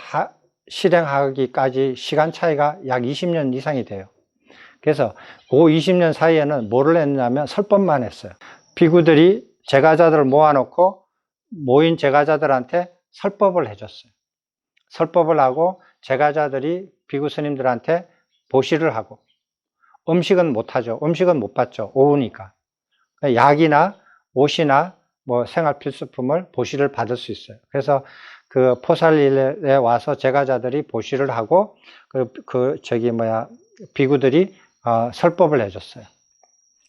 실행하기까지 시간 차이가 약 20년 이상이 돼요. 그래서 그 20년 사이에는 뭐를 했냐면 설법만 했어요. 비구들이 제가자들을 모아놓고 모인 제가자들한테 설법을 해줬어요. 설법을 하고 제가자들이 비구 스님들한테 보시를 하고, 음식은 못하죠. 음식은 못 받죠. 오후니까. 약이나 옷이나 생활 필수품을 보시를 받을 수 있어요. 그래서 포살일에 와서 제가자들이 보시를 하고, 비구들이 설법을 해줬어요.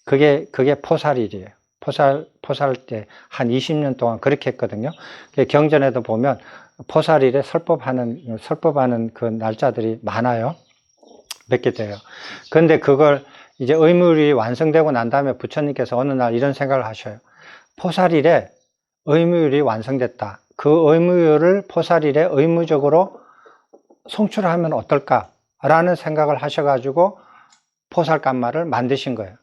그게 포살일이에요. 포살 때 한 20년 동안 그렇게 했거든요. 경전에도 보면 포살일에 설법하는 그 날짜들이 많아요. 몇 개 돼요. 그런데 그걸 이제 의무율이 완성되고 난 다음에 부처님께서 어느 날 이런 생각을 하셔요. 포살일에 의무율이 완성됐다. 그 의무율을 포살일에 의무적으로 송출하면 어떨까라는 생각을 하셔가지고 포살감마를 만드신 거예요.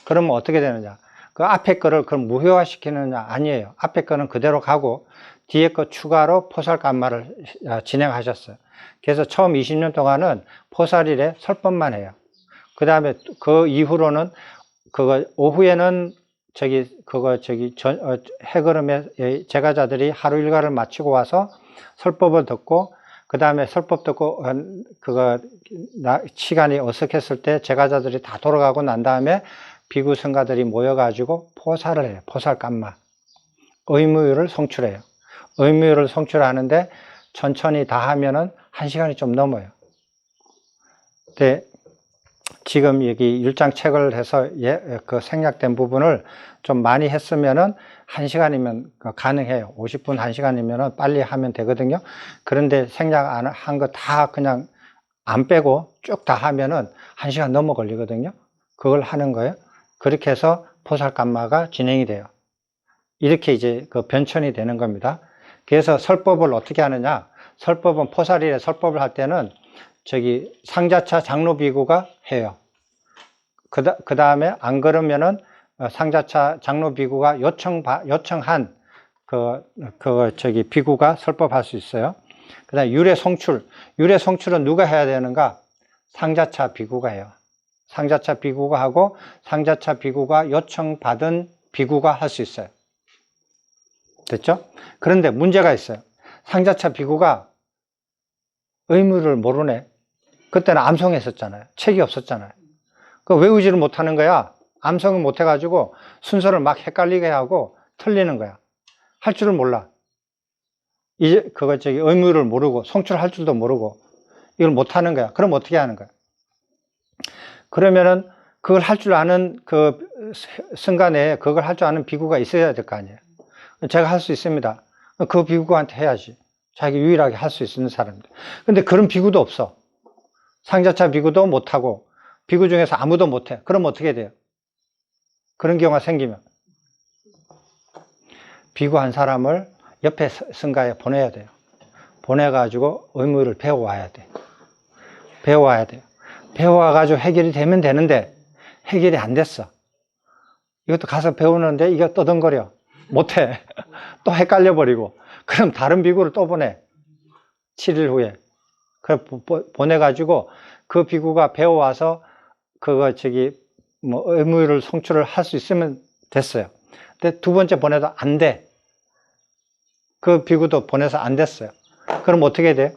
그러면 어떻게 되느냐? 그 앞에 거를 그럼 무효화시키느냐? 아니에요. 앞에 거는 그대로 가고 뒤에 거 추가로 포살감마를 진행하셨어요. 그래서 처음 20년 동안은 포살일에 설법만 해요. 그 다음에 그 이후로는 그거 오후에는 해그름에 제가자들이 하루 일과를 마치고 와서 설법을 듣고 그 다음에 설법 듣고 시간이 어색했을 때 제가자들이 다 돌아가고 난 다음에 비구 성가들이 모여가지고 포살을 해요. 포살감마. 의무율을 송출해요. 의무율을 송출하는데 천천히 다 하면은 1시간이 좀 넘어요. 근데 지금 여기 율장 책을 해서 그 생략된 부분을 좀 많이 했으면은 1시간이면 가능해요. 50분 1시간이면은 빨리 하면 되거든요. 그런데 생략 안 한 거 다 그냥 안 빼고 쭉 다 하면은 1시간 넘어 걸리거든요. 그걸 하는 거예요. 그렇게 해서 포살감마가 진행이 돼요. 이렇게 이제 그 변천이 되는 겁니다. 그래서 설법을 어떻게 하느냐? 설법은 포살일에 설법을 할 때는 상자차 장로비구가 해요. 그 다음에 안 그러면은 상자차 장로비구가 요청한 비구가 설법할 수 있어요. 그 다음에 유례송출은 누가 해야 되는가? 상자차 비구가 해요. 상자차 비구가 하고 상자차 비구가 요청받은 비구가 할 수 있어요. 됐죠? 그런데 문제가 있어요. 상자차 비구가 의무를 모르네. 그때는 암송했었잖아요. 책이 없었잖아요. 그 외우지를 못하는 거야. 암송을 못해가지고 순서를 막 헷갈리게 하고 틀리는 거야. 할 줄을 몰라. 이제 의무를 모르고 송출할 줄도 모르고 이걸 못하는 거야. 그럼 어떻게 하는 거야? 그러면은 그걸 할 줄 아는 그 승간에 그걸 할 줄 아는 비구가 있어야 될 거 아니에요. 제가 할 수 있습니다. 그 비구한테 해야지. 자기 유일하게 할 수 있는 사람인데. 근데 그런 비구도 없어. 상자차 비구도 못하고 비구 중에서 아무도 못해. 그럼 어떻게 돼요? 그런 경우가 생기면 비구 한 사람을 옆에 승가에 보내야 돼요. 보내가지고 의무를 배워와야 돼. 배워와야 돼요. 배워와가지고 해결이 되면 되는데 해결이 안 됐어. 이것도 가서 배우는데 이거 떠덩거려. 못해. 또 헷갈려버리고. 그럼 다른 비구를 또 보내. 7일 후에. 보내가지고 그 비구가 배워와서 의무를 송출을 할 수 있으면 됐어요. 근데 두 번째 보내도 안 돼. 그 비구도 보내서 안 됐어요. 그럼 어떻게 돼?